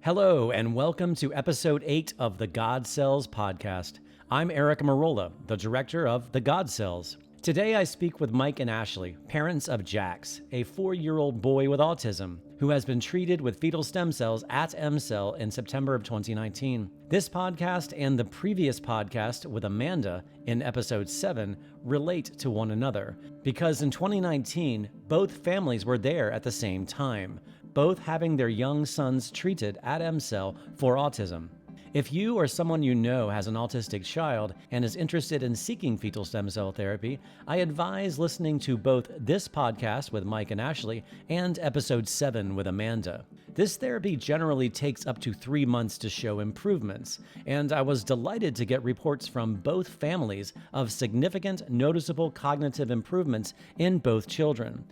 Hello, and welcome to episode 8 of the God Cells podcast. I'm Eric Merola, the director of the God Cells. Today I speak with Mike and Ashley, parents of Jax, a 4-year-old boy with autism, who has been treated with fetal stem cells at MCell in September of 2019. This podcast and the previous podcast with Amanda in episode 7 relate to one another, because in 2019, both families were there at the same time, both having their young sons treated at MCell for autism. If you or someone you know has an autistic child and is interested in seeking fetal stem cell therapy, I advise listening to both this podcast with Mike and Ashley and episode 7 with Amanda. This therapy generally takes up to 3 months to show improvements, and I was delighted to get reports from both families of significant, noticeable cognitive improvements in both children,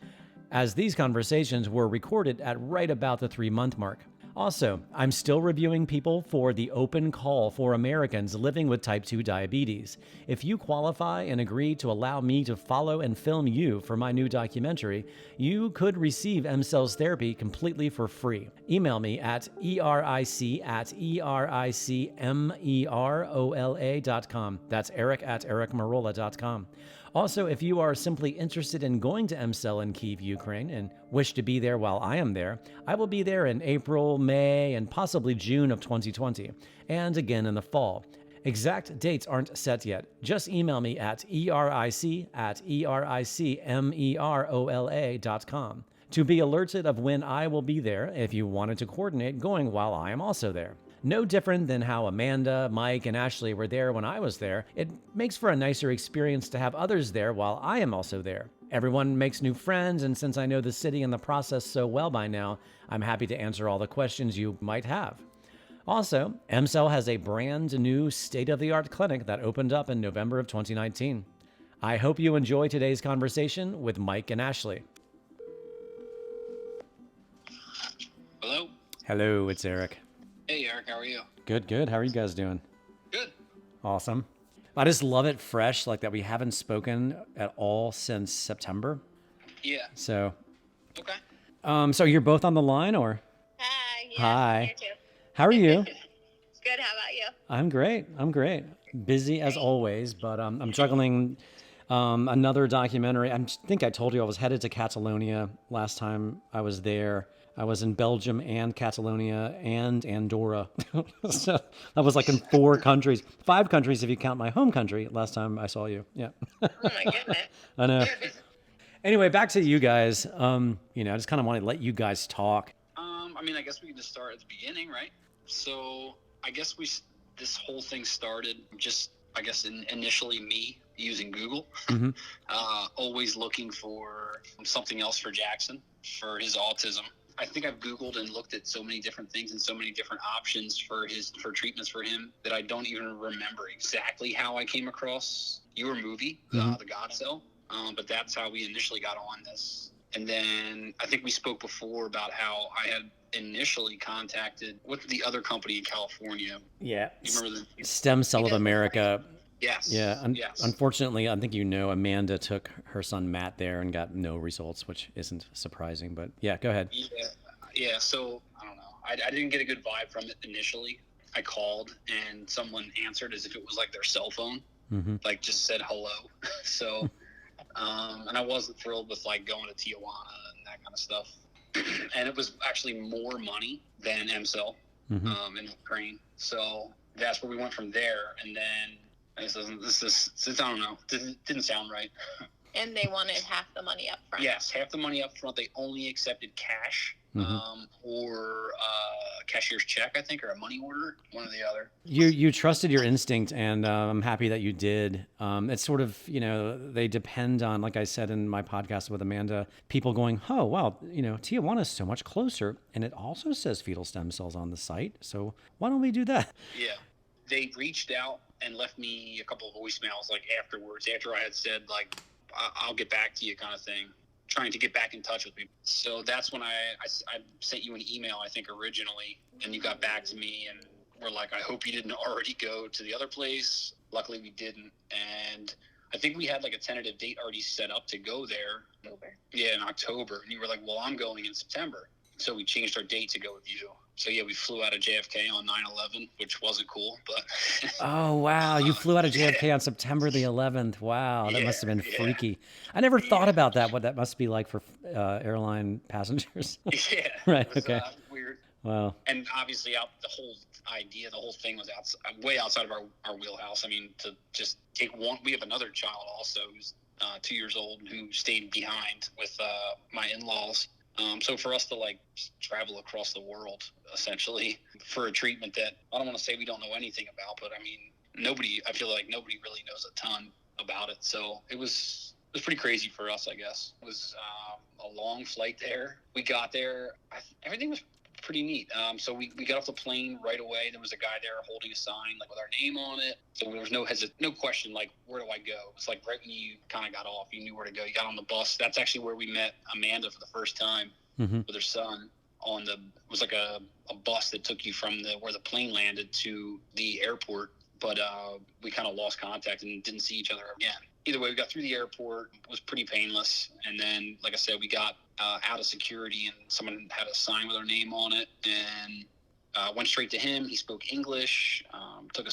as these conversations were recorded at right about the 3-month mark. Also, I'm still reviewing people for the open call for Americans living with type 2 diabetes. If you qualify and agree to allow me to follow and film you for my new documentary, you could receive MCell's therapy completely for free. Email me at eric@ericmerola.com. That's eric@ericmerola.com. Also, if you are simply interested in going to MCell in Kyiv, Ukraine, and wish to be there while I am there, I will be there in April, May, and possibly June of 2020, and again in the fall. Exact dates aren't set yet. Just email me at eric@ericmerola.com to be alerted of when I will be there if you wanted to coordinate going while I am also there. No different than how Amanda, Mike, and Ashley were there when I was there, it makes for a nicer experience to have others there while I am also there. Everyone makes new friends, and since I know the city and the process so well by now, I'm happy to answer all the questions you might have. Also, MCell has a brand new state-of-the-art clinic that opened up in November of 2019. I hope you enjoy today's conversation with Mike and Ashley. Hello? Hello, it's Eric. Hey, Eric, how are you? Good. How are you guys doing? Good. Awesome. I just love it fresh, like that we haven't spoken at all since September. Yeah. So, Okay. so you're both on the line, or? Hi. Yeah, Hi. Here too. How are you? Good. How about you? I'm great. Busy as always, but I'm juggling another documentary. I think I told you I was headed to Catalonia last time I was there. I was in Belgium and Catalonia and Andorra. So I was like in 4 countries, 5 countries if you count my home country last time I saw you. Yeah. Oh my goodness. I know. Anyway, back to you guys. I just kind of want to let you guys talk. I guess we can just start at the beginning, right? So I guess this whole thing started just, initially me using Google, always looking for something else for Jackson, for his autism. I think I've Googled and looked at so many different things and so many different options for treatments for him that I don't even remember exactly how I came across your movie, The God Cell. But that's how we initially got on this. And then I think we spoke before about how I had initially contacted what's the other company in California? Yeah. You remember Stem Cell of America. Yes. Yeah. Yes. Unfortunately, I think Amanda took her son Matt there and got no results, which isn't surprising. But yeah, go ahead. Yeah. So I don't know. I didn't get a good vibe from it initially. I called and someone answered as if it was like their cell phone, like just said hello. So, and I wasn't thrilled with like going to Tijuana and that kind of stuff. And it was actually more money than MCell in Ukraine. So that's where we went from there. And then I don't know. Didn't sound right. And they wanted half the money up front. Yes, half the money up front. They only accepted cash or cashier's check, I think, or a money order, one or the other. You trusted your instinct, and I'm happy that you did. It's sort of, they depend on, like I said in my podcast with Amanda, people going, oh, wow, Tijuana is so much closer, and it also says fetal stem cells on the site, so why don't we do that? Yeah. They reached out and left me a couple of voicemails, like, afterwards, after I had said, like, I'll get back to you kind of thing, trying to get back in touch with me. So that's when I sent you an email, I think, originally, and you got back to me and were like, I hope you didn't already go to the other place. Luckily, we didn't. And I think we had like a tentative date already set up to go there. October. Yeah, in October. And you were like, well, I'm going in September. So we changed our date to go with you. So yeah, we flew out of JFK on 9/11, which wasn't cool, but Oh, wow. You flew out of JFK on September the 11th. Wow. That must have been freaky. I never thought about that, what that must be like for airline passengers. Yeah, Right. it was Okay. weird. Wow. And obviously, the whole idea, the whole thing was way outside of our wheelhouse. I mean, to just take one. We have another child also who's 2 years old who stayed behind with my in-laws. So for us to like travel across the world essentially for a treatment that I don't want to say we don't know anything about, but I mean, I feel like nobody really knows a ton about it. So it was pretty crazy for us, I guess. It was a long flight there. We got there. Everything was pretty neat. So we got off the plane right away. There was a guy there holding a sign like with our name on it. So there was no question like, where do I go? It was like right when you kind of got off, you knew where to go. You got on the bus. That's actually where we met Amanda for the first time with her son. It was like a bus that took you from where the plane landed to the airport. But we kind of lost contact and didn't see each other again. Either way, we got through the airport. It was pretty painless. And then, like I said, we got out of security and someone had a sign with our name on it and went straight to him. He spoke English, took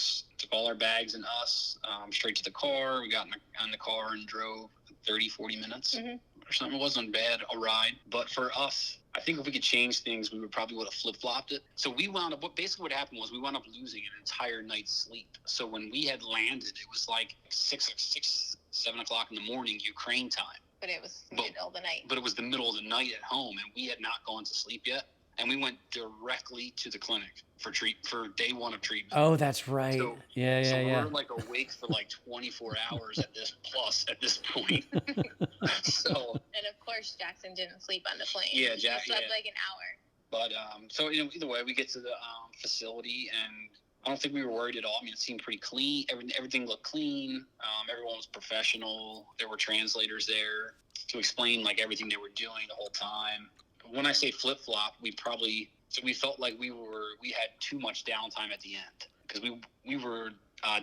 all our bags and us straight to the car. We got in the car and drove 30, 40 minutes or something. It wasn't bad a ride. But for us, I think if we could change things, we would have flip-flopped it. So we wound up, basically what happened was we wound up losing an entire night's sleep. So when we had landed, it was like 7 o'clock in the morning, Ukraine time. But it was the middle of the night. But it was the middle of the night at home, and we had not gone to sleep yet. And we went directly to the clinic for day one of treatment. Oh, that's right. So, yeah. We're like awake for like 24 hours at this point. So. And of course, Jackson didn't sleep on the plane. Yeah, he slept like an hour. But so either way, we get to the facility, and I don't think we were worried at all. I mean, it seemed pretty clean. Everything looked clean. Everyone was professional. There were translators there to explain like everything they were doing the whole time. When I say flip-flop, we felt like we had too much downtime at the end because we were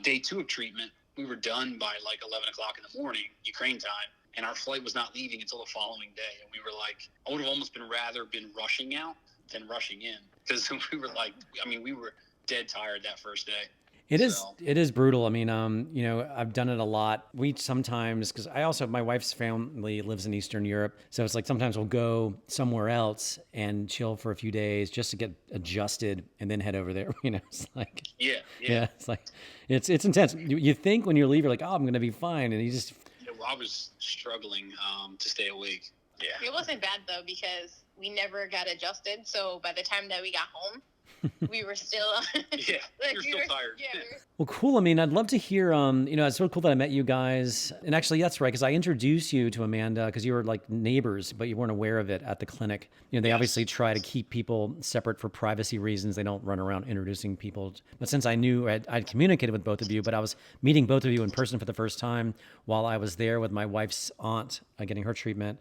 day 2 of treatment. We were done by like 11 o'clock in the morning, Ukraine time, and our flight was not leaving until the following day. And we were like, I would have almost rather been rushing out than rushing in because we were dead tired that first day. It is brutal. I mean, I've done it a lot. We sometimes, because my wife's family lives in Eastern Europe. So it's like sometimes we'll go somewhere else and chill for a few days just to get adjusted and then head over there. It's like, yeah. It's like, it's intense. You think when you leave, you're like, oh, I'm going to be fine. And you just. Yeah, well, I was struggling to stay awake. Yeah. It wasn't bad though, because we never got adjusted. So by the time that we got home, we were still you're still tired. Yeah, well, cool. I mean, I'd love to hear it's so cool that I met you guys. And actually, that's right, because I introduced you to Amanda because you were like neighbors, but you weren't aware of it at the clinic. They obviously try to keep people separate for privacy reasons. They don't run around introducing people. But since I knew I'd communicated with both of you, but I was meeting both of you in person for the first time while I was there with my wife's aunt getting her treatment.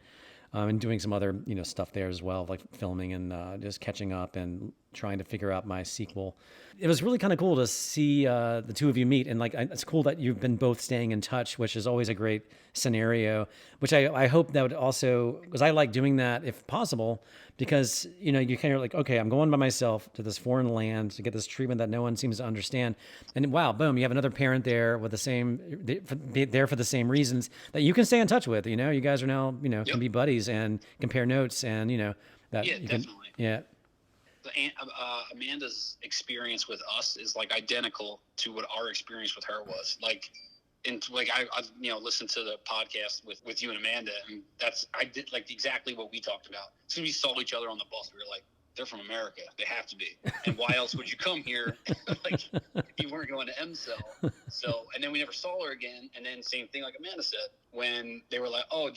And doing some other, stuff there as well, like filming and just catching up and trying to figure out my sequel. It was really kind of cool to see the two of you meet. And it's cool that you've been both staying in touch, which is always a great scenario, which I hope that would also, because I like doing that if possible, because, you kind of like, okay, I'm going by myself to this foreign land to get this treatment that no one seems to understand. And wow, boom, you have another parent there with there for the same reasons that you can stay in touch with. You guys are now, can be buddies and compare notes and, that yeah, you definitely. Yeah. Amanda's experience with us is like identical to what our experience with her was. Like, and like I listened to the podcast with you and Amanda, and I did like exactly what we talked about. As soon as we saw each other on the bus, we were like, they're from America. They have to be. And why else would you come here? Like, if you weren't going to MCell. So, and then we never saw her again. And then same thing, like Amanda said, when they were like, oh, I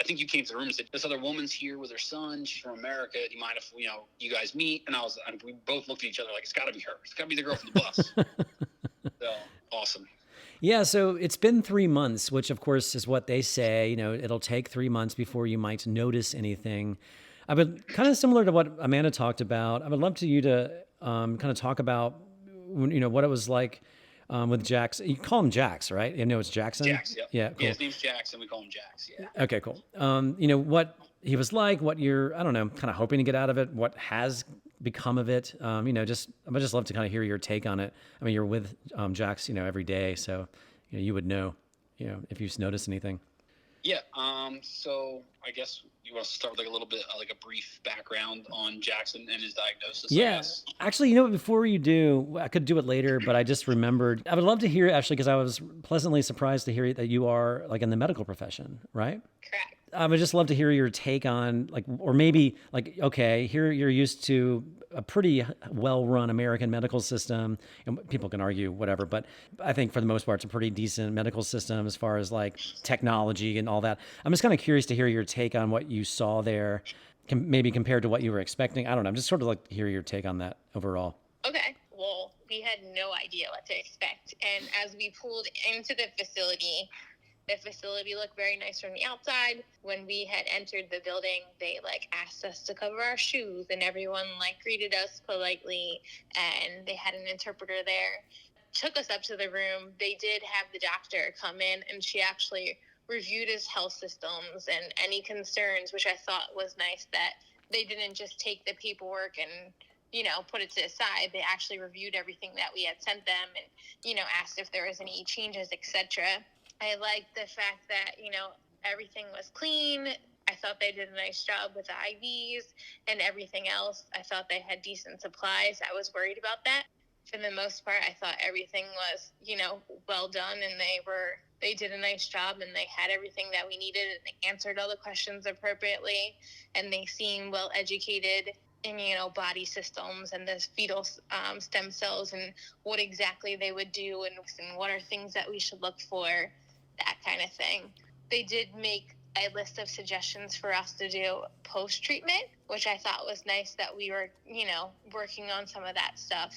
think you came to the room and said, this other woman's here with her son. She's from America. Do you mind if, you guys meet? And we both looked at each other like, it's got to be her. It's got to be the girl from the bus. So, awesome. Yeah, so it's been 3 months, which of course is what they say. It'll take 3 months before you might notice anything. I would kind of similar to what Amanda talked about. I would love you to kind of talk about, what it was like with Jax. You call him Jax, right? You know, it's Jackson. Jax, yep. Yeah, cool. Yeah, his name's Jackson. We call him Jax. Yeah. Okay, cool. You know, what he was like, what you're, I don't know, kind of hoping to get out of it, what has become of it. You know, I would just love to kind of hear your take on it. I mean, you're with Jax, you know, every day, so you know, you would know, you know, if you've noticed anything. Yeah. So I guess you want to start with like a little bit like a brief background on Jackson and his diagnosis. I Yeah. guess. Actually, you know what, before you do, I could do it later, but I just remembered, I would love to hear, actually, because I was pleasantly surprised to hear that you are like in the medical profession, right? Correct. I would just love to hear your take on, like, or maybe like, okay, here you're used to a pretty well-run American medical system, and people can argue whatever, but I think for the most part, it's a pretty decent medical system as far as like technology and all that. I'm just kind of curious to hear your take on what you saw there, maybe compared to what you were expecting. I don't know. I'm just sort of like to hear your take on that overall. Okay. Well, we had no idea what to expect. And as we pulled into the facility looked very nice from the outside. When we had entered the building, they like asked us to cover our shoes, and everyone like greeted us politely, and they had an interpreter there. Took us up to the room. They did have the doctor come in, and she actually reviewed his health systems and any concerns, which I thought was nice that they didn't just take the paperwork and, you know, put it to the side. They actually reviewed everything that we had sent them and, you know, asked if there was any changes, etc. I liked the fact that, you know, everything was clean. I thought they did a nice job with the IVs and everything else. I thought they had decent supplies. I was worried about that. For the most part, I thought everything was, you know, well done, and they did a nice job, and they had everything that we needed, and they answered all the questions appropriately, and they seemed well educated in, you know, body systems and the fetal stem cells and what exactly they would do and what are things that we should look for, that kind of thing. They did make a list of suggestions for us to do post-treatment, which I thought was nice that we were, you know, working on some of that stuff.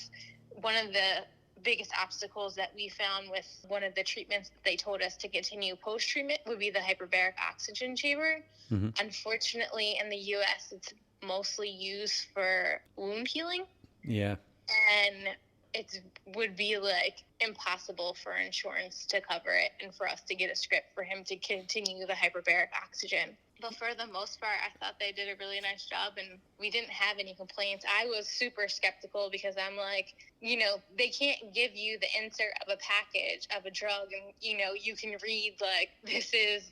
One of the biggest obstacles that we found with one of the treatments that they told us to continue post-treatment would be the hyperbaric oxygen chamber. Mm-hmm. Unfortunately, in the U.S., it's mostly used for wound healing. Yeah. And it would be like impossible for insurance to cover it and for us to get a script for him to continue the hyperbaric oxygen. But for the most part, I thought they did a really nice job, and we didn't have any complaints. I was super skeptical because I'm like, you know, they can't give you the insert of a package of a drug and, you know, you can read like, this is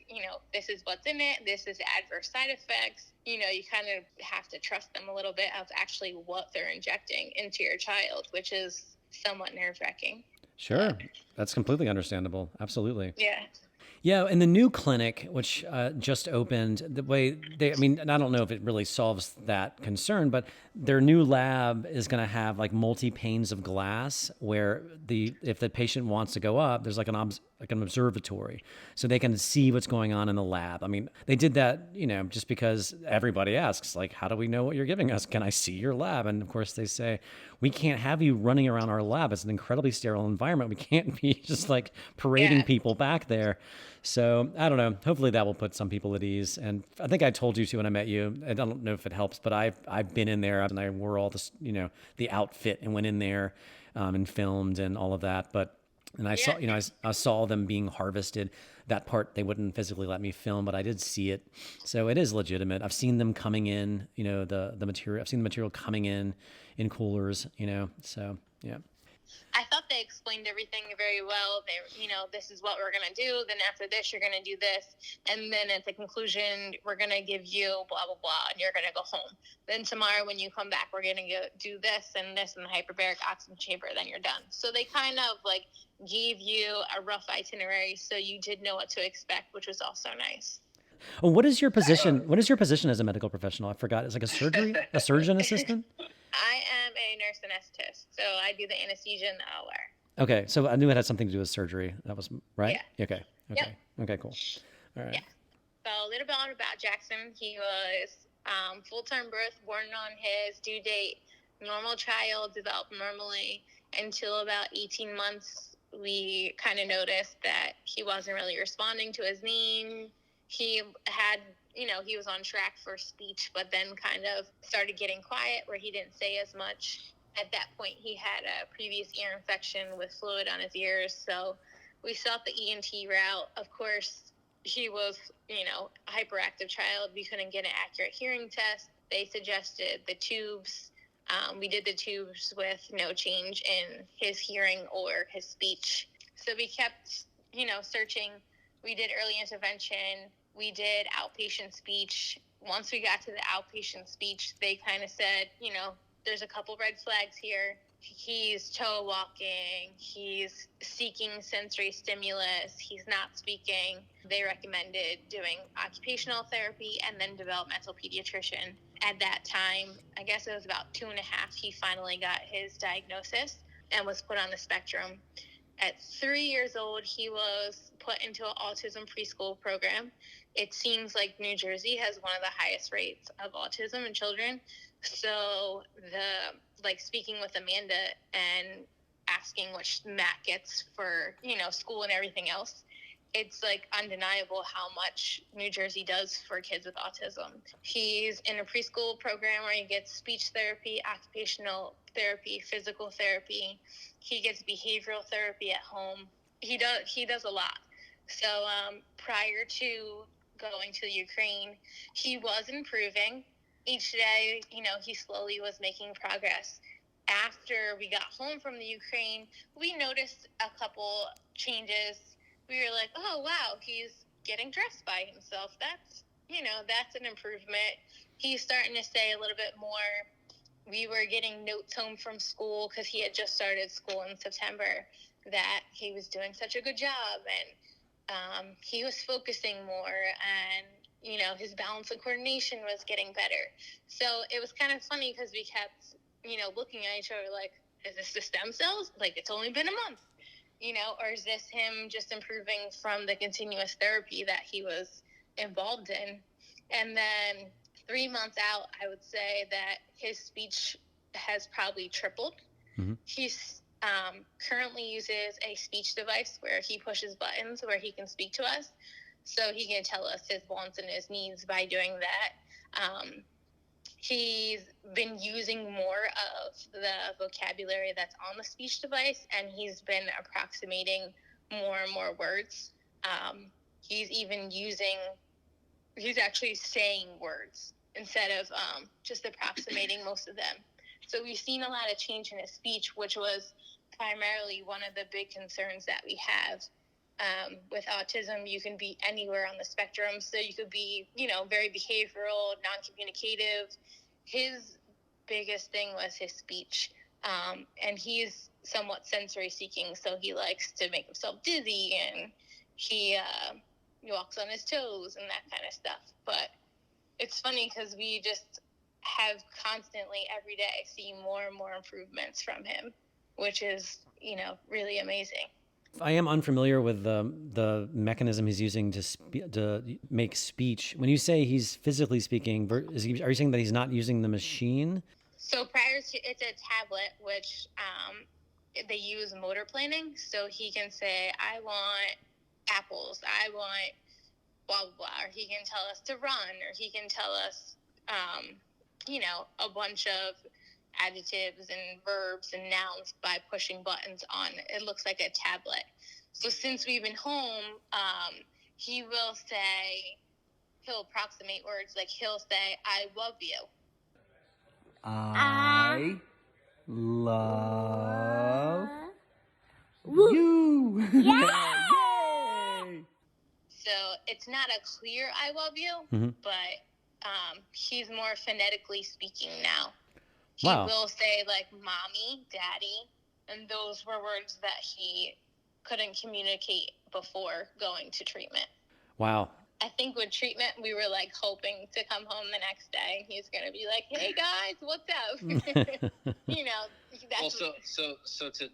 what's in it. This is adverse side effects. You know, you kind of have to trust them a little bit of actually what they're injecting into your child, which is somewhat nerve-wracking. Sure. That's completely understandable. Absolutely. Yeah. Yeah, in the new clinic, which just opened, the way I mean, I don't know if it really solves that concern, but their new lab is going to have like multi-panes of glass where if the patient wants to go up, there's like an observatory, so they can see what's going on in the lab. I mean, they did that, you know, just because everybody asks, like, how do we know what you're giving us? Can I see your lab? And of course they say, we can't have you running around our lab. It's an incredibly sterile environment. We can't be just like parading people back there. So I don't know. Hopefully that will put some people at ease. And I think I told you too when I met you. I don't know if it helps, but I've been in there and I wore all this, you know, the outfit and went in there and filmed and all of that. And I saw, you know, I saw them being harvested. That part they wouldn't physically let me film, but I did see it. So it is legitimate. I've seen them coming in, you know, the material. I've seen the material coming in coolers, you know. So yeah. I thought they explained everything very well. They, you know, this is what we're going to do. Then after this, you're going to do this. And then at the conclusion, we're going to give you blah, blah, blah, and you're going to go home. Then tomorrow when you come back, we're going to do this and this in the hyperbaric oxygen chamber. Then you're done. So they kind of like gave you a rough itinerary so you did know what to expect, which was also nice. Well, what is your position? What is your position as a medical professional? I forgot. It's like a surgeon assistant? I am a nurse anesthetist, so I do the anesthesia and the OR. Okay, so I knew it had something to do with surgery. That was right? Yeah. Okay. Yep. Okay, cool. All right. Yeah. So a little bit about Jackson. He was full-term birth, born on his due date, normal child, developed normally until about 18 months. We kind of noticed that he wasn't really responding to his name. He had, you know, he was on track for speech, but then kind of started getting quiet where he didn't say as much. At that point, he had a previous ear infection with fluid on his ears, so we sought the ENT route. Of course, he was, a hyperactive child. We couldn't get an accurate hearing test. They suggested the tubes. We did the tubes with no change in his hearing or his speech. So we kept, searching. We did early intervention. We did outpatient speech. Once we got to the outpatient speech, they kind of said, there's a couple red flags here. He's toe walking. He's seeking sensory stimulus. He's not speaking. They recommended doing occupational therapy and then developmental pediatrician. At that time, I guess it was about 2.5, he finally got his diagnosis and was put on the spectrum. At 3 years old, he was put into an autism preschool program. It seems like New Jersey has one of the highest rates of autism in children. So speaking with Amanda and asking what Matt gets for, school and everything else, it's undeniable how much New Jersey does for kids with autism. He's in a preschool program where he gets speech therapy, occupational therapy, physical therapy. He gets behavioral therapy at home. He does a lot. So prior to going to Ukraine, he was improving. Each day, he slowly was making progress. After we got home from the Ukraine, we noticed a couple changes. We were like, oh, wow, he's getting dressed by himself. That's an improvement. He's starting to say a little bit more. We were getting notes home from school because he had just started school in September that he was doing such a good job, and he was focusing more, and his balance and coordination was getting better. So it was kind of funny because we kept looking at each other like, is this the stem cells? It's only been a month, or is this him just improving from the continuous therapy that he was involved in? And then 3 months out, I would say that his speech has probably tripled. Mm-hmm. He's currently uses a speech device where he pushes buttons where he can speak to us. So he can tell us his wants and his needs by doing that. He's been using more of the vocabulary that's on the speech device, and he's been approximating more and more words. He's actually saying words instead of just approximating most of them. So we've seen a lot of change in his speech, which was primarily one of the big concerns that we have. With autism, you can be anywhere on the spectrum. So you could be, very behavioral, non-communicative. His biggest thing was his speech. And he's somewhat sensory seeking. So he likes to make himself dizzy, and he walks on his toes and that kind of stuff. But it's funny because we just have constantly every day see more and more improvements from him, which is, really amazing. I am unfamiliar with the mechanism he's using to make speech. When you say he's physically speaking, are you saying that he's not using the machine? So prior to, it's a tablet, which they use motor planning. So he can say, I want apples, I want blah, blah, blah. Or he can tell us to run, or he can tell us, a bunch of adjectives and verbs and nouns by pushing buttons on, it looks like a tablet. So since we've been home, he'll approximate words, like he'll say, I love you. I love you. Yay! So it's not a clear I love you, mm-hmm. but he's more phonetically speaking now. He Wow. will say mommy, daddy, and those were words that he couldn't communicate before going to treatment. Wow. I think with treatment, we were hoping to come home the next day. He's going to be like, hey guys, what's up? That's So to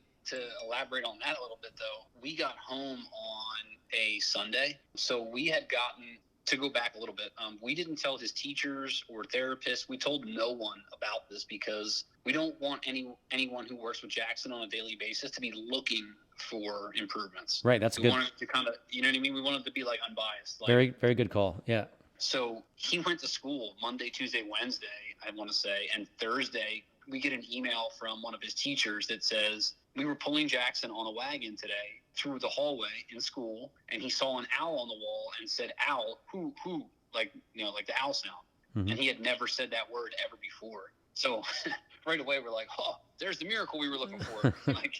elaborate on that a little bit though, we got home on a Sunday. So we had gotten, to go back a little bit, we didn't tell his teachers or therapists. We told no one about this because we don't want anyone who works with Jackson on a daily basis to be looking for improvements. Right, that's good. We wanted to kind of, you know what I mean? We wanted to be unbiased. Very, very good call, yeah. So he went to school Monday, Tuesday, Wednesday, I want to say, and Thursday we get an email from one of his teachers that says, we were pulling Jackson on a wagon today through the hallway in school, and he saw an owl on the wall and said, owl, who, like, like the owl sound. Mm-hmm. And he had never said that word ever before. So right away, we're like, oh, there's the miracle we were looking for. Like,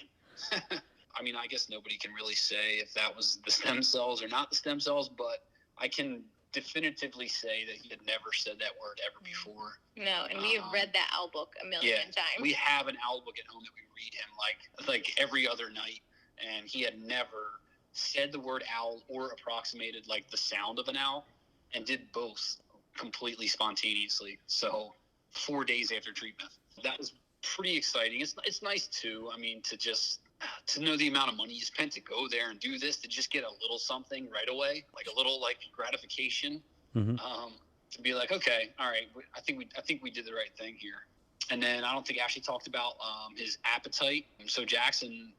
I mean, I guess nobody can really say if that was the stem cells or not the stem cells, but I can definitively say that he had never said that word ever before. No, and we have read that owl book a million times. We have an owl book at home that we read him like every other night, and he had never said the word owl or approximated like the sound of an owl, and did both completely spontaneously. So 4 days after treatment, that was pretty exciting. It's nice too. I mean, to know the amount of money you spent to go there and do this, to just get a little something right away, like a little like gratification, to be like, okay, all right, I think we did the right thing here. And then I don't think Ashley talked about his appetite. So Jackson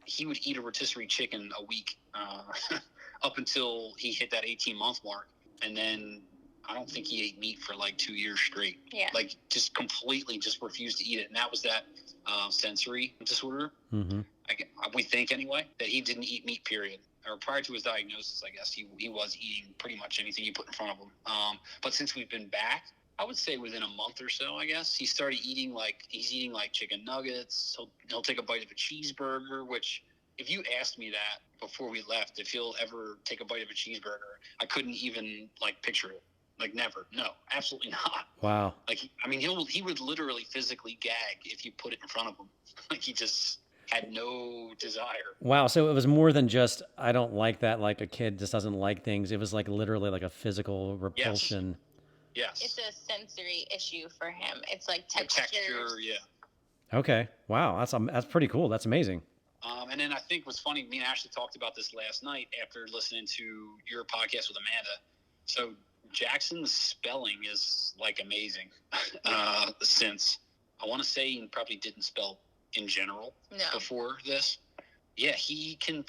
he would eat a rotisserie chicken a week up until he hit that 18-month mark, and then I don't think he ate meat for like 2 years straight. Yeah. Like just completely just refused to eat it. And that was that sensory disorder. Mm-hmm. We think anyway, that he didn't eat meat, period. Or prior to his diagnosis, I guess, he was eating pretty much anything you put in front of him. But since we've been back, I would say within a month or so, I guess, he started eating like chicken nuggets. He'll take a bite of a cheeseburger, which if you asked me that before we left, if he'll ever take a bite of a cheeseburger, I couldn't even like picture it. Like never. No, absolutely not. Wow. Like, I mean, he would literally physically gag if you put it in front of him. Like he just had no desire. Wow. So it was more than just, I don't like that. Like a kid just doesn't like things. It was like literally like a physical repulsion. Yes. It's a sensory issue for him. It's like texture. Yeah. Okay. Wow. That's pretty cool. That's amazing. And then I think what's funny, me and Ashley talked about this last night after listening to your podcast with Amanda. So Jackson's spelling is like amazing. Since I want to say he probably didn't spell in general before this. Yeah, he can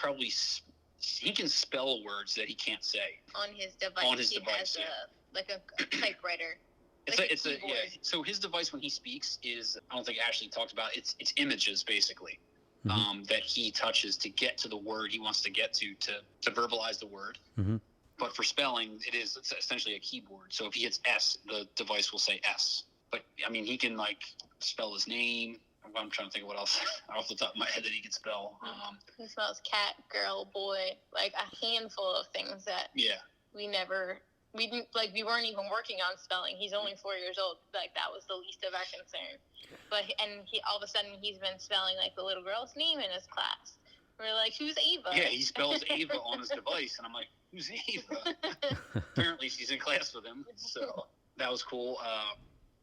spell words that he can't say on his device. He has a typewriter. So his device when he speaks is, I don't think Ashley talked about it, it's images basically. That he touches to get to the word he wants to get to verbalize the word. Mm-hmm. But for spelling, it's essentially a keyboard. So if he hits S, the device will say S. But, I mean, he can, like, spell his name. I'm trying to think of what else off the top of my head that he can spell. He spells cat, girl, boy, like a handful of things that we weren't even working on spelling. He's only 4 years old. Like, that was the least of our concern. And he all of a sudden, he's been spelling, like, the little girl's name in his class. We're like, who's Ava? Yeah, he spells Ava on his device. And I'm like, who's Ava? Apparently, she's in class with him. So that was cool.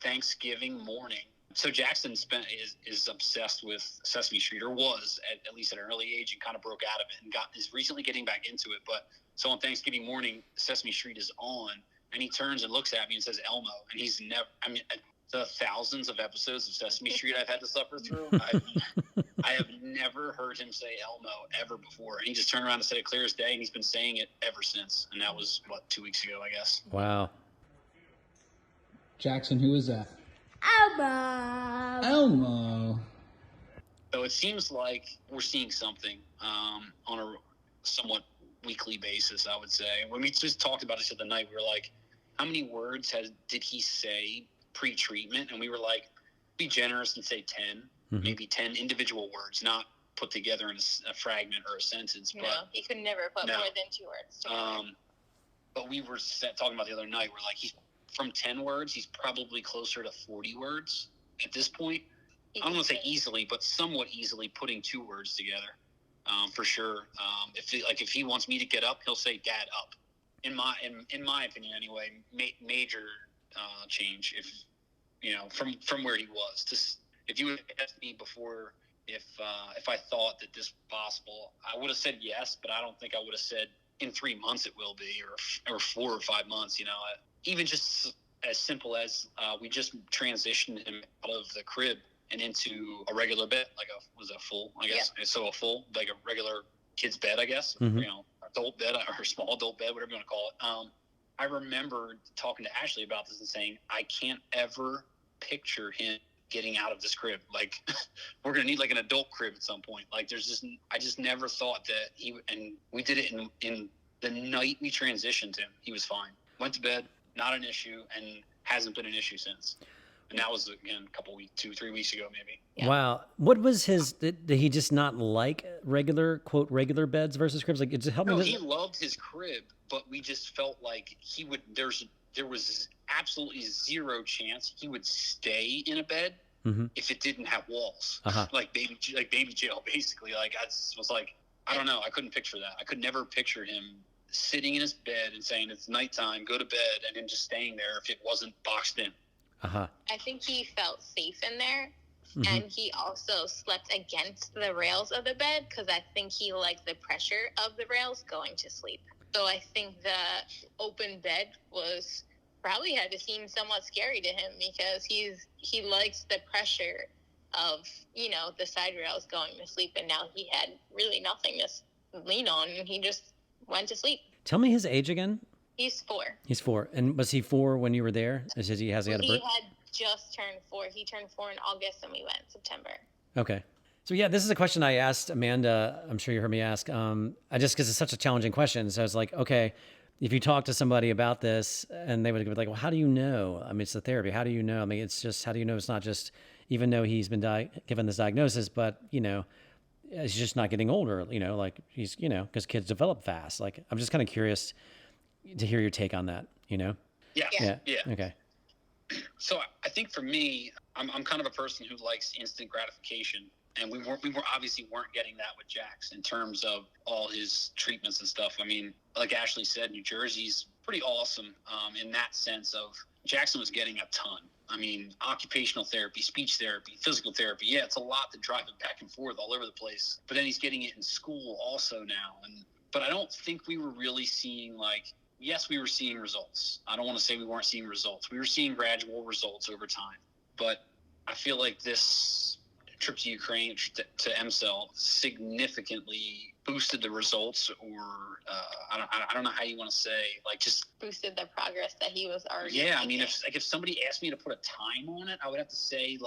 Thanksgiving morning. So Jackson is obsessed with Sesame Street, or was, at least at an early age, and kind of broke out of it and is recently getting back into it. But so on Thanksgiving morning, Sesame Street is on, and he turns and looks at me and says, Elmo. And he's never, I mean, the thousands of episodes of Sesame Street I've had to suffer through, I have never heard him say Elmo ever before. And he just turned around and said it clear as day, and he's been saying it ever since. And that was, 2 weeks ago, I guess. Wow. Jackson, who is that? Elmo. So it seems like we're seeing something on a somewhat weekly basis, I would say. When we just talked about this the other night, we were like, how many words did he say pre-treatment? And we were like, be generous and say 10, maybe 10 individual words, not put together in a fragment or a sentence. No, he could never put more than 2 words together. But we were talking about the other night, we're like, he's from 10 words, he's probably closer to 40 words at this point. I don't want to say easily, but somewhat easily putting 2 words together, for sure. If he wants me to get up, he'll say "Dad, up." In my opinion, anyway, major change. From where he was. If you would ask me before if I thought that this was possible, I would have said yes, but I don't think I would have said in 3 months it will be, or 4 or 5 months. Even just as simple as we just transitioned him out of the crib and into a regular bed, like a full, I guess. Yeah. So a full, like a regular kid's bed, I guess. Adult bed or small adult bed, whatever you want to call it. I remember talking to Ashley about this and saying, I can't ever picture him getting out of this crib. Like, we're going to need like an adult crib at some point. Like, I just never thought that and we did it in the night we transitioned him. He was fine. Went to bed, not an issue, and hasn't been an issue since. And that was, again, a couple weeks, 2-3 weeks ago, maybe. Yeah. Wow. What was did he just not like quote, regular beds versus cribs? Like, it just helped me. He loved his crib, but we just felt like there was absolutely zero chance he would stay in a bed if it didn't have walls. Like baby jail, basically. Like, I was like, I don't know. I couldn't picture that. I could never picture him sitting in his bed and saying it's nighttime, go to bed, and then just staying there if it wasn't boxed in. I think he felt safe in there, and he also slept against the rails of the bed because I think he liked the pressure of the rails going to sleep. So I think the open bed probably had to seem somewhat scary to him because he likes the pressure of, the side rails going to sleep, and now he had really nothing to lean on, and he just went to sleep. Tell me his age again. He's 4. He's 4. And was he 4 when you were there? Has he had a birth? He had just turned 4. He turned 4 in August, and we went in September. Okay. So yeah, this is a question I asked Amanda. I'm sure you heard me ask. Because it's such a challenging question. So I was like, okay, if you talk to somebody about this, and they would be like, well, how do you know? I mean, it's the therapy. How do you know? I mean, it's just, how do you know it's not just, even though he's been given this diagnosis, but he's just not getting older. Like he's, because kids develop fast. Like, I'm just kind of curious to hear your take on that. Yeah. Okay. So I think for me, I'm kind of a person who likes instant gratification, and we obviously weren't getting that with Jax in terms of all his treatments and stuff. I mean, like Ashley said, New Jersey's pretty awesome in that sense of Jackson was getting a ton. I mean, occupational therapy, speech therapy, physical therapy. Yeah, it's a lot to drive him back and forth all over the place. But then he's getting it in school also now. But I don't think we were really seeing yes, we were seeing results. I don't want to say we weren't seeing results. We were seeing gradual results over time. But I feel like this trip to Ukraine, to MCEL, significantly boosted the results, or I don't know how you want to say, just boosted the progress that he was already making. I mean, if somebody asked me to put a time on it, I would have to say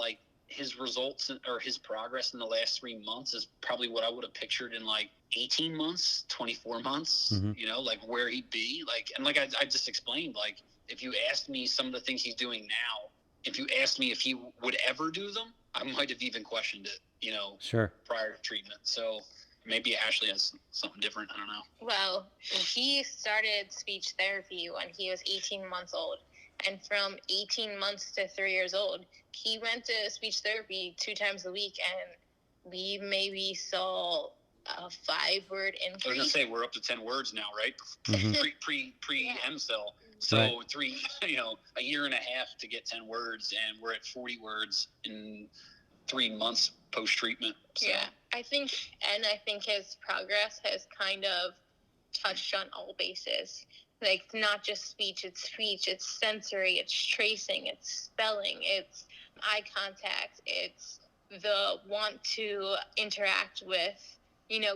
his results or his progress in the last 3 months is probably what I would have pictured in 18 months, 24 months, where he'd be and I just explained, if you asked me some of the things he's doing now, if you asked me if he would ever do them, I might have even questioned it, Sure. prior to treatment. So maybe Ashley has something different. I don't know. Well, he started speech therapy when he was 18 months old. And from 18 months to 3 years old, he went to speech therapy 2 times a week, and we maybe saw a 5-word increase. I was going to say, we're up to 10 words now, right? Pre MCEL. So right. A year and a half to get 10 words, and we're at 40 words in 3 months post-treatment. So. Yeah, I think his progress has kind of touched on all bases. Not just speech, it's sensory, it's tracing, it's spelling, it's eye contact, it's the want to interact with,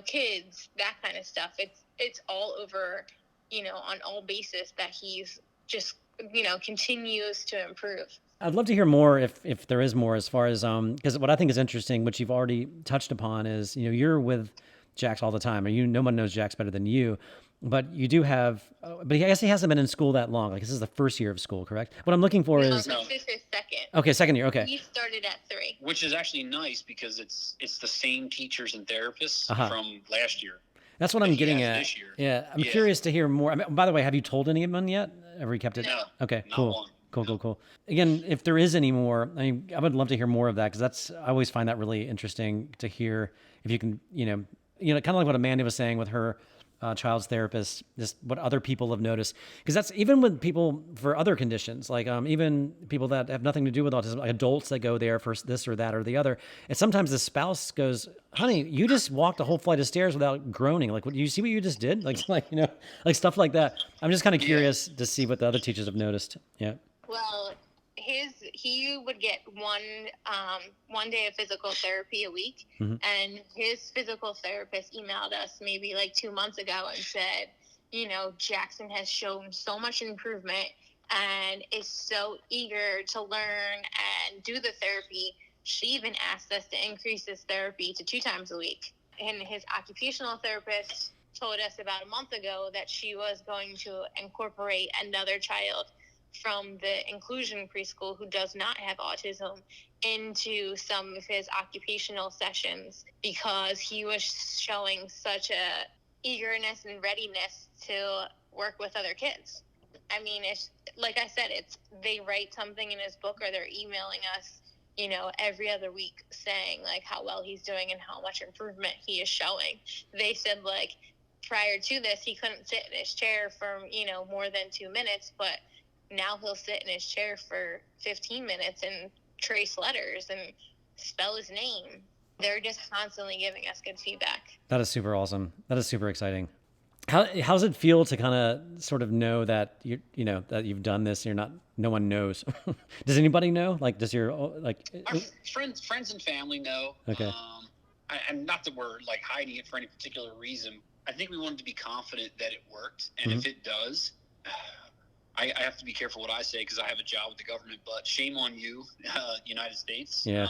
kids, that kind of stuff. It's all over, on all bases that he's just, continues to improve. I'd love to hear more if there is more, as far as, because what I think is interesting, which you've already touched upon, is, you're with Jax all the time, and no one knows Jax better than you. But you do have, but I guess he hasn't been in school that long. This is the first year of school, correct? What I'm looking for is... No, this is his second. Okay, second year, okay. He started at 3. Which is actually nice because it's the same teachers and therapists from last year. That's what I'm getting at. This year. Yeah, I'm curious to hear more. I mean, by the way, have you told anyone yet? Have you kept it? No. Okay, not cool. one. Cool. Again, if there is any more, I would love to hear more of that, because I always find that really interesting to hear. If you can, kind of like what Amanda was saying with her child's therapist, just what other people have noticed. Because that's even with people for other conditions, even people that have nothing to do with autism, like adults that go there for this or that or the other. And sometimes the spouse goes, honey, you just walked a whole flight of stairs without groaning. You see what you just did? Stuff like that. I'm just kind of curious to see what the other teachers have noticed. Yeah. Well, he would get one day of physical therapy a week, and his physical therapist emailed us maybe 2 months ago and said, Jackson has shown so much improvement, and is so eager to learn and do the therapy. She even asked us to increase his therapy to 2 times a week. And his occupational therapist told us about a month ago that she was going to incorporate another child from the inclusion preschool who does not have autism into some of his occupational sessions, because he was showing such a eagerness and readiness to work with other kids. I mean, it's like I said, they write something in his book, or they're emailing us, every other week saying like how well he's doing and how much improvement he is showing. They said like prior to this, he couldn't sit in his chair for, more than 2 minutes, but now he'll sit in his chair for 15 minutes and trace letters and spell his name. They're just constantly giving us good feedback. That is super awesome. That is super exciting. How's it feel to kind of sort of know that that you've done this? And no one knows. Does anybody know? Like, does your our friends and family know? Okay. And not that we're like hiding it for any particular reason. I think we wanted to be confident that it worked, and if it does, I have to be careful what I say because I have a job with the government. But shame on you, United States. Yeah.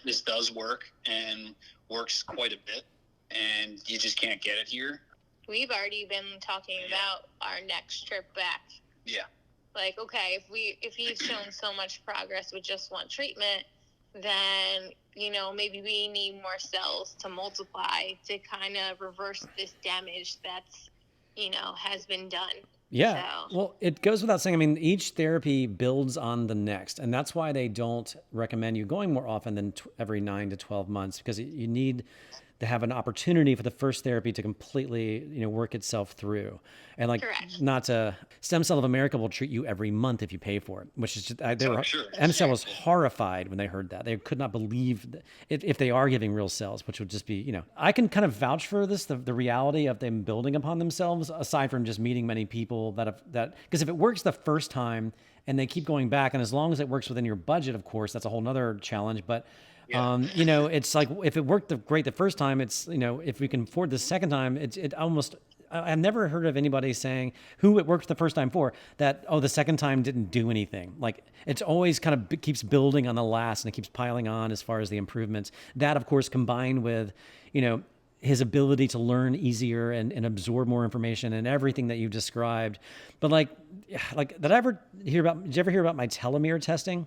This does work and works quite a bit, and you just can't get it here. We've already been talking about our next trip back. Yeah. Like, okay, if he's shown so much progress with just one treatment, then, maybe we need more cells to multiply to kind of reverse this damage that's, has been done. Yeah. So. Well, it goes without saying. I mean, each therapy builds on the next, and that's why they don't recommend you going more often than every 9 to 12 months, because you need to have an opportunity for the first therapy to completely, work itself through. And like, correct. Not to Stem Cell of America will treat you every month if you pay for it, which is just, MCell was horrified when they heard that. They could not believe if they are giving real cells, which would just be, I can kind of vouch for this, the reality of them building upon themselves, aside from just meeting many people because if it works the first time and they keep going back, and as long as it works within your budget, of course, that's a whole nother challenge. But yeah. It's like if it worked great the first time, it's, if we can afford the second time, it almost, I've never heard of anybody saying who it worked the first time for that, the second time didn't do anything. Like, it's always kind of keeps building on the last, and it keeps piling on as far as the improvements. That, of course, combined with, his ability to learn easier and absorb more information and everything that you've described. But did you ever hear about my telomere testing?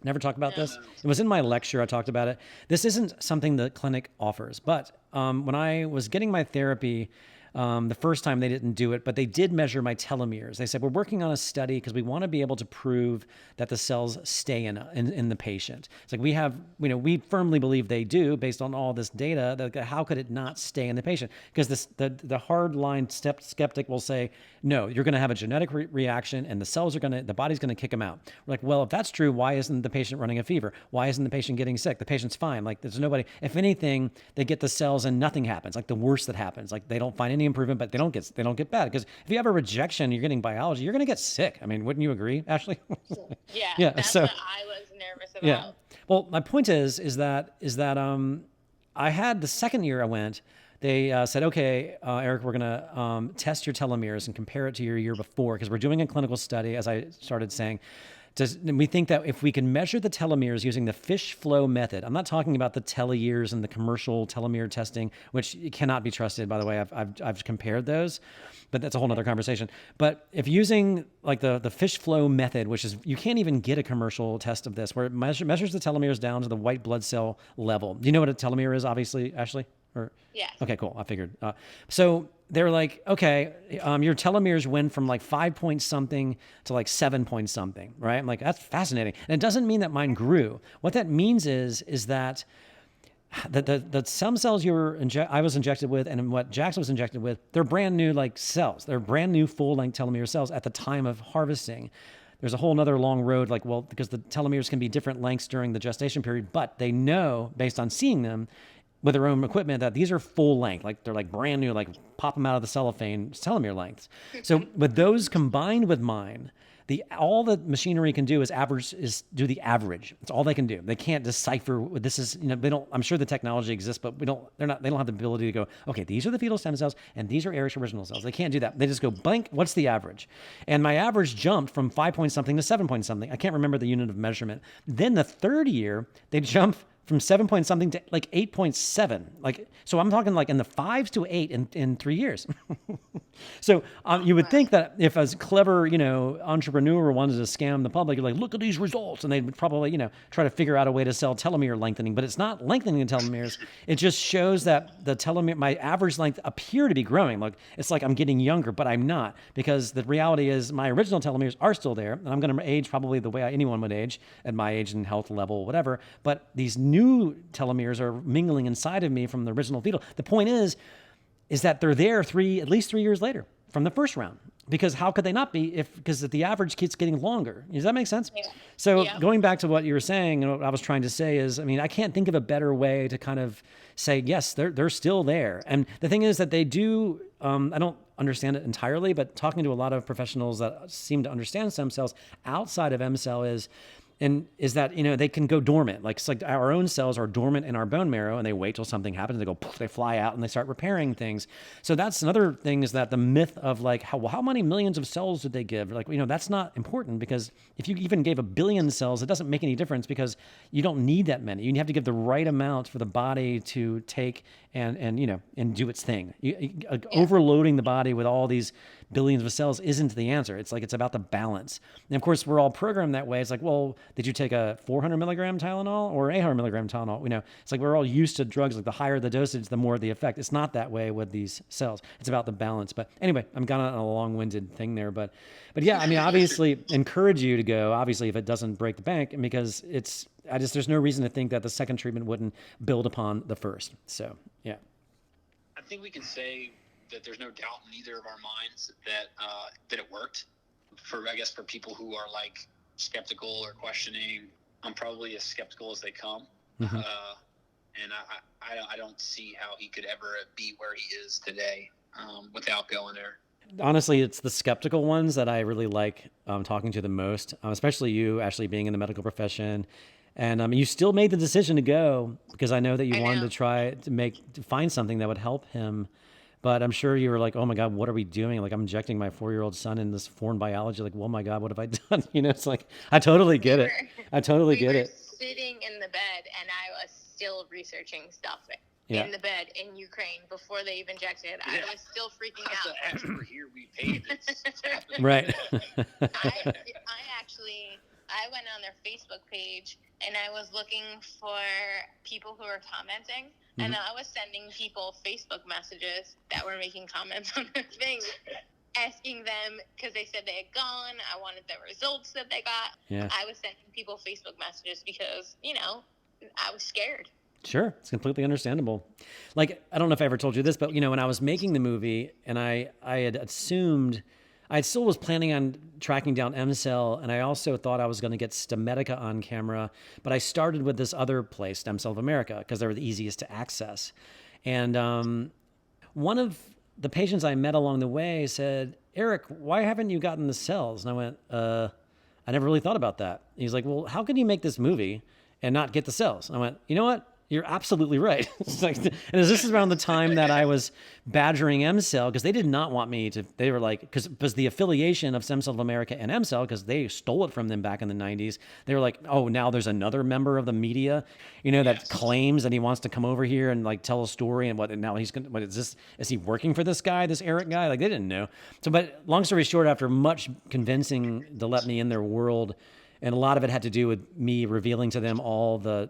Never talked about this. It was in my lecture. I talked about it. This isn't something the clinic offers, but when I was getting my therapy, the first time they didn't do it, but they did measure my telomeres. They said, we're working on a study because we want to be able to prove that the cells stay in the patient. It's like we firmly believe they do based on all this data. That how could it not stay in the patient? Because the hard line skeptic will say, no, you're going to have a genetic reaction and the body's going to kick them out. We're like, well, if that's true, why isn't the patient running a fever? Why isn't the patient getting sick? The patient's fine. Like, there's nobody, if anything, they get the cells and nothing happens. Like, the worst that happens, like they don't find any improvement, but they don't get bad. Because if you have a rejection, you're getting biology, you're going to get sick. I mean, wouldn't you agree, Ashley? Yeah. That's what I was nervous about. Yeah. Well, my point is that I had the second year I went, they said, okay, Eric, we're going to test your telomeres and compare it to your year before, because we're doing a clinical study, as I started saying. And we think that if we can measure the telomeres using the fish flow method, I'm not talking about the teleyears and the commercial telomere testing, which cannot be trusted, by the way. I've compared those, but that's a whole nother conversation. But if using like the fish flow method, which is, you can't even get a commercial test of this, where it measures the telomeres down to the white blood cell level. Do you know what a telomere is, obviously, Ashley? Yeah. Okay, cool. I figured. So they're like, okay, your telomeres went from like 5 point something to like 7 point something, right? I'm like, that's fascinating. And it doesn't mean that mine grew. What that means is that the stem cells I was injected with and what Jackson was injected with, they're brand new like cells. They're brand new full-length telomere cells at the time of harvesting. There's a whole nother long road, because the telomeres can be different lengths during the gestation period, but they know, based on seeing them with their own equipment, that these are full length, like they're like brand new, like pop them out of the cellophane telomere lengths. So with those combined with mine, all the machinery can do is do the average. It's all they can do. They can't decipher what this is. They don't. I'm sure the technology exists, but they don't have the ability to go, okay, these are the fetal stem cells and these are Eric's original cells. They can't do that. They just go blank. What's the average? And my average jumped from 5 point something to 7 point something. I can't remember the unit of measurement. Then the third year, they jump from 7 point something to like 8.7. Like, so I'm talking like in the 5s to 8 in 3 years. So you would think that if a clever, entrepreneur wanted to scam the public, you're like, look at these results. And they would probably, try to figure out a way to sell telomere lengthening, but it's not lengthening the telomeres. It just shows that the telomere, my average length appear to be growing. Like, it's like I'm getting younger, but I'm not, because the reality is my original telomeres are still there. And I'm going to age probably the way anyone would age at my age and health level, whatever. But these new telomeres are mingling inside of me from the original fetal. The point is that they're there at least 3 years later from the first round, because how could they not be because the average keeps getting longer? Does that make sense? Yeah. So going back to what you were saying, and what I was trying to say is, I can't think of a better way to kind of say, yes, they're still there. And the thing is that they do, I don't understand it entirely, but talking to a lot of professionals that seem to understand stem cells outside of M-cell is that, they can go dormant. Like, it's like our own cells are dormant in our bone marrow and they wait till something happens. They go, poof, they fly out and they start repairing things. So that's another thing, is that the myth of like, how many millions of cells did they give? Like, that's not important, because if you even gave 1 billion cells, it doesn't make any difference, because you don't need that many. You have to give the right amount for the body to take and do its thing. Overloading the body with all these billions of cells isn't the answer. It's like, it's about the balance. And of course, we're all programmed that way. It's like, well, did you take a 400 milligram Tylenol or 800 milligram Tylenol? It's like, we're all used to drugs. Like, the higher the dosage, the more the effect. It's not that way with these cells. It's about the balance. But anyway, I'm kind of on a long-winded thing there. But yeah, obviously encourage you to go, obviously, if it doesn't break the bank, because there's no reason to think that the second treatment wouldn't build upon the first. So, yeah. I think we can say that there's no doubt in either of our minds that it worked. For people who are like skeptical or questioning, I'm probably as skeptical as they come. Mm-hmm. And I don't see how he could ever be where he is today without going there. Honestly, it's the skeptical ones that I really like talking to the most, especially you, Ashley, being in the medical profession. And you still made the decision to go, because I know that you wanted to try to find something that would help him. But I'm sure you were like, oh my God, what are we doing? Like, I'm injecting my 4-year-old son in this foreign biology. Like, oh my God, what have I done? It's like, I totally get it. I totally get it. Sitting in the bed, and I was still researching stuff in the bed in Ukraine before they even injected. I was still freaking out. As we're here, we paid this. Right. I went on their Facebook page and I was looking for people who were commenting, and I was sending people Facebook messages that were making comments on their things, asking them, because they said they had gone. I wanted the results that they got. Yeah. I was sending people Facebook messages because, I was scared. Sure. It's completely understandable. Like, I don't know if I ever told you this, but, when I was making the movie, and I had assumed, I still was planning on tracking down M-Cell, and I also thought I was going to get Stemedica on camera, but I started with this other place, Stem Cell of America, because they were the easiest to access. And one of the patients I met along the way said, Eric, why haven't you gotten the cells? And I went, I never really thought about that. He's like, well, how can you make this movie and not get the cells? And I went, you know what? You're absolutely right. It's like, and this is around the time that I was badgering M-Cell, because they did not want me to. They were like, because the affiliation of Stem Cell of America and M-Cell, because they stole it from them back in the 90s. They were like, oh, now there's another member of the media, that claims that he wants to come over here and like tell a story, and now he's gonna. What is this? Is he working for this guy, this Eric guy? Like, they didn't know. So, but long story short, after much convincing to let me in their world, and a lot of it had to do with me revealing to them all the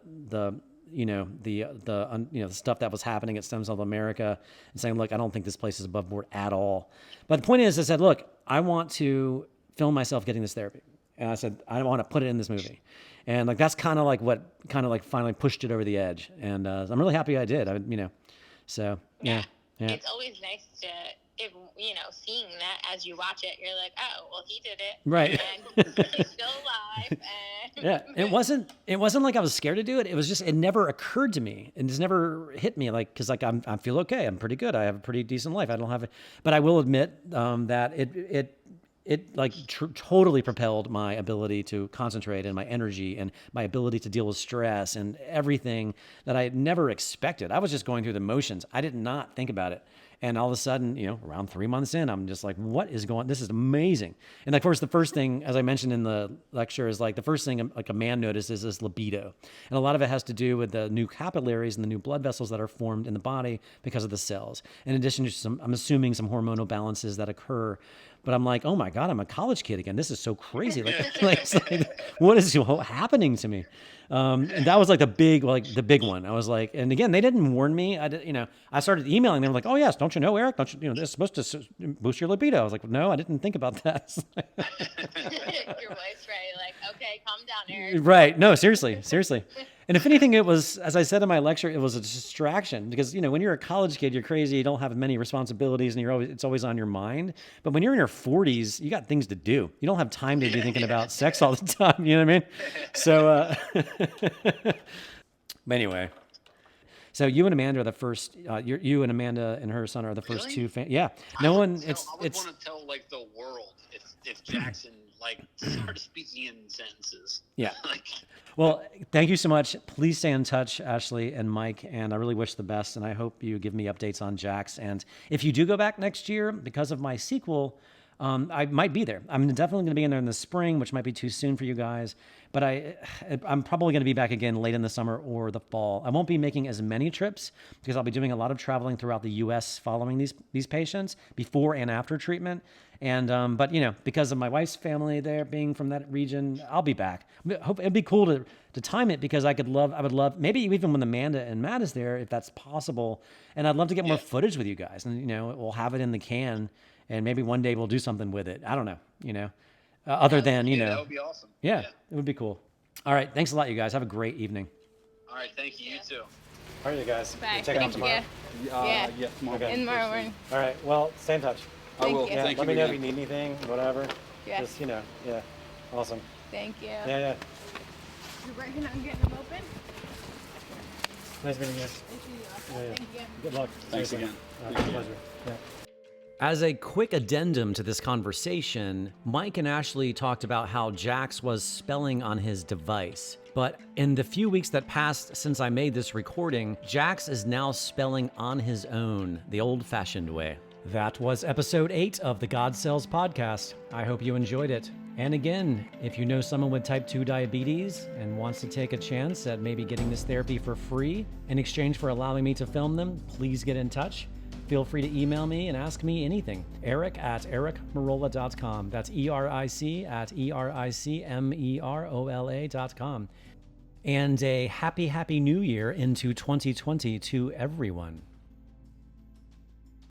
stuff that was happening at Stem Cell of America, and saying, look, I don't think this place is above board at all. But the point is, I said, look, I want to film myself getting this therapy. And I said, I want to put it in this movie. And like, that's kind of like what kind of like finally pushed it over the edge. And I'm really happy I did. So yeah. It's always nice to, seeing that as you watch it, you're like, oh, well, he did it. Right. And he's still alive. And yeah. It wasn't like I was scared to do it. It was just, it never occurred to me. It just never hit me, like, cause like I feel okay. I'm pretty good. I have a pretty decent life. I don't have it, but I will admit, that it like totally propelled my ability to concentrate and my energy and my ability to deal with stress and everything that I had never expected. I was just going through the motions. I did not think about it. And all of a sudden, around 3 months in, I'm just like, what is going on? This is amazing. And of course, the first thing, as I mentioned in the lecture, is like the first thing like a man notices is libido. And a lot of it has to do with the new capillaries and the new blood vessels that are formed in the body because of the cells. In addition to I'm assuming some hormonal balances that occur. But I'm like, oh my God, I'm a college kid again. This is so crazy. What is happening to me? And that was like the big one. I was like, and again, they didn't warn me. I started emailing. They were like, oh yes, don't you know, Eric? Don't you, this is supposed to boost your libido. I was like, no, I didn't think about that. Your wife's right. Like, okay, calm down, Eric. Right. No, seriously. And if anything, it was, as I said in my lecture, it was a distraction because, when you're a college kid, you're crazy. You don't have many responsibilities and it's always on your mind. But when you're in your 40s, you got things to do. You don't have time to be thinking about sex all the time. You know what I mean? So, but anyway, so you and Amanda are the first, you and Amanda and her son are the first Really? two. Yeah. No one, I would want to tell like the world if Jackson like started speaking in sentences. Yeah. Like, well, thank you so much. Please stay in touch, Ashley and Mike, and I really wish the best, and I hope you give me updates on Jax. And if you do go back next year, because of my sequel, I might be there. I'm definitely going to be in there in the spring, which might be too soon for you guys, but I'm probably going to be back again late in the summer or the fall. I won't be making as many trips because I'll be doing a lot of traveling throughout the U.S. following these patients before and after treatment. And but because of my wife's family there being from that region, I'll be back. It'd be cool to time it because I would love maybe even when Amanda and Matt is there, if that's possible. And I'd love to get more footage with you guys, and we'll have it in the can, and maybe one day we'll do something with it. I don't know, other than that would be awesome. Yeah, it would be cool. All right, thanks a lot, you guys. Have a great evening. All right, thank you. You too. All right, you guys. Bye. Check out tomorrow. Yeah. Yes, tomorrow. Okay. In tomorrow morning. All right. Well, stay in touch. I will. Thank you. Yeah, Thank let you me know if again. you need anything, whatever. Yeah. Just yeah. Awesome. Thank you. Yeah. You're working on getting them open? Nice meeting you. Nice to meet you. Yeah. Thank you. Good luck. Thanks Seriously. again. Pleasure. Yeah. As a quick addendum to this conversation, Mike and Ashley talked about how Jax was spelling on his device. But in the few weeks that passed since I made this recording, Jax is now spelling on his own, the old-fashioned way. That was episode 8 of the God Cells podcast. I hope you enjoyed it. And again, if you know someone with type 2 diabetes and wants to take a chance at maybe getting this therapy for free in exchange for allowing me to film them, please get in touch. Feel free to email me and ask me anything. Eric@ericmerola.com. That's ERIC@ERICMEROLA.com. And a happy new year into 2020 to everyone.